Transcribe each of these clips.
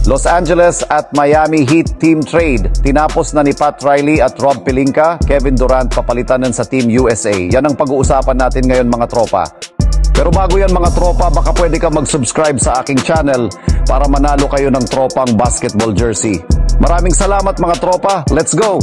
Los Angeles at Miami Heat team trade. Tinapos na ni Pat Riley at Rob Pelinka, Kevin Durant papalitan sa Team USA. Yan ang pag-uusapan natin ngayon mga tropa. Pero bago yan mga tropa, baka pwede ka mag-subscribe sa aking channel para manalo kayo ng tropang basketball jersey. Maraming salamat mga tropa. Let's go!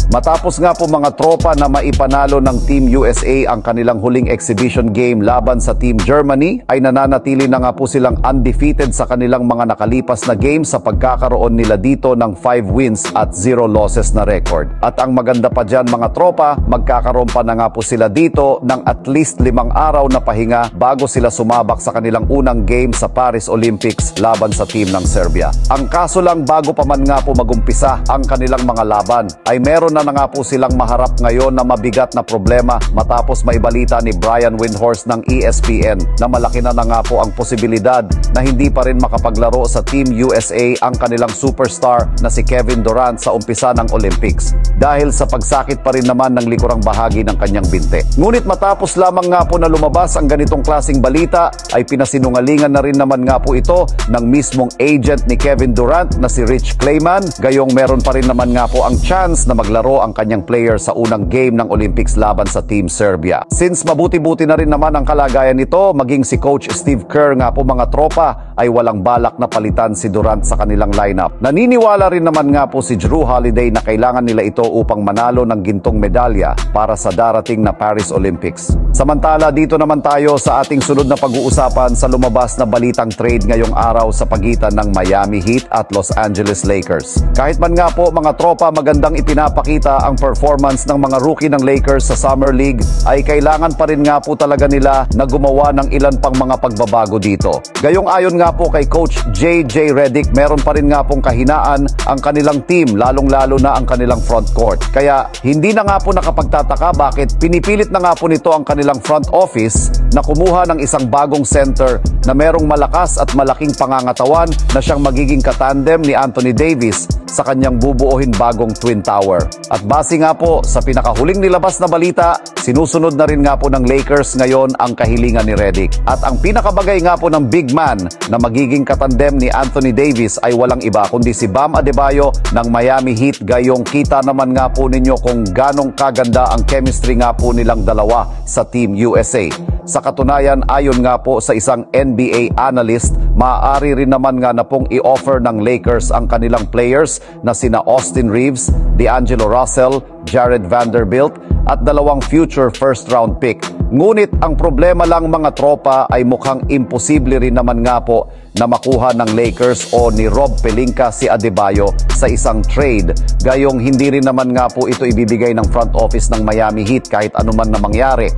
Matapos nga po mga tropa na maipanalo ng Team USA ang kanilang huling exhibition game laban sa Team Germany, ay nananatili na nga po silang undefeated sa kanilang mga nakalipas na games sa pagkakaroon nila dito ng 5 wins at 0 losses na record. At ang maganda pa dyan mga tropa, magkakaroon pa na nga po sila dito ng at least 5 araw na pahinga bago sila sumabak sa kanilang unang game sa Paris Olympics laban sa team ng Serbia. Ang kaso lang bago pa man nga po magumpisa ang kanilang mga laban, ay meron na nga po silang maharap ngayon na mabigat na problema matapos may balita ni Brian Windhorst ng ESPN na malaki na nga po ang posibilidad na hindi pa rin makapaglaro sa Team USA ang kanilang superstar na si Kevin Durant sa umpisa ng Olympics dahil sa pagsakit pa rin naman ng likurang bahagi ng kanyang binte. Ngunit matapos lamang nga po na lumabas ang ganitong klaseng balita, ay pinasinungalingan na rin naman nga po ito ng mismong agent ni Kevin Durant na si Rich Kleiman, gayong meron pa rin naman nga po ang chance na maglaro ang kanyang player sa unang game ng Olympics laban sa Team Serbia. Since mabuti-buti na rin naman ang kalagayan nito, maging si Coach Steve Kerr nga po mga tropa ay walang balak na palitan si Durant sa kanilang lineup. Naniniwala rin naman nga po si Jrue Holiday na kailangan nila ito upang manalo ng gintong medalya para sa darating na Paris Olympics. Samantala, dito naman tayo sa ating sunod na pag-uusapan sa lumabas na balitang trade ngayong araw sa pagitan ng Miami Heat at Los Angeles Lakers. Kahit man nga po mga tropa magandang ipinapakita ang performance ng mga rookie ng Lakers sa Summer League, ay kailangan pa rin nga po talaga nila na gumawa ng ilan pang mga pagbabago dito. Gayong ayon nga po kay Coach J.J. Redick, meron pa rin nga pong kahinaan ang kanilang team, lalong-lalo na ang kanilang front court. Kaya hindi na nga po nakapagtataka bakit pinipilit na nga po nito ang kanilang front office na kumuha ng isang bagong center na merong malakas at malaking pangangatawan na siyang magiging katandem ni Anthony Davis sa kanyang bubuohin bagong Twin Tower. At base nga po sa pinakahuling nilabas na balita, sinusunod na rin nga po ng Lakers ngayon ang kahilingan ni Redick. At ang pinakabagay nga po ng big man na magiging katandem ni Anthony Davis ay walang iba kundi si Bam Adebayo ng Miami Heat. Gayong kita naman nga po ninyo kung ganong kaganda ang chemistry nga po nilang dalawa sa Team USA. Sa katunayan, ayon nga po sa isang NBA analyst, maaari rin naman nga na pong i-offer ng Lakers ang kanilang players na sina Austin Reeves, D'Angelo Russell, Jared Vanderbilt at 2 future first-round pick. Ngunit ang problema lang mga tropa ay mukhang imposible rin naman nga po na makuha ng Lakers o ni Rob Pelinka si Adebayo sa isang trade. Gayong hindi rin naman nga po ito ibibigay ng front office ng Miami Heat kahit anuman na mangyari.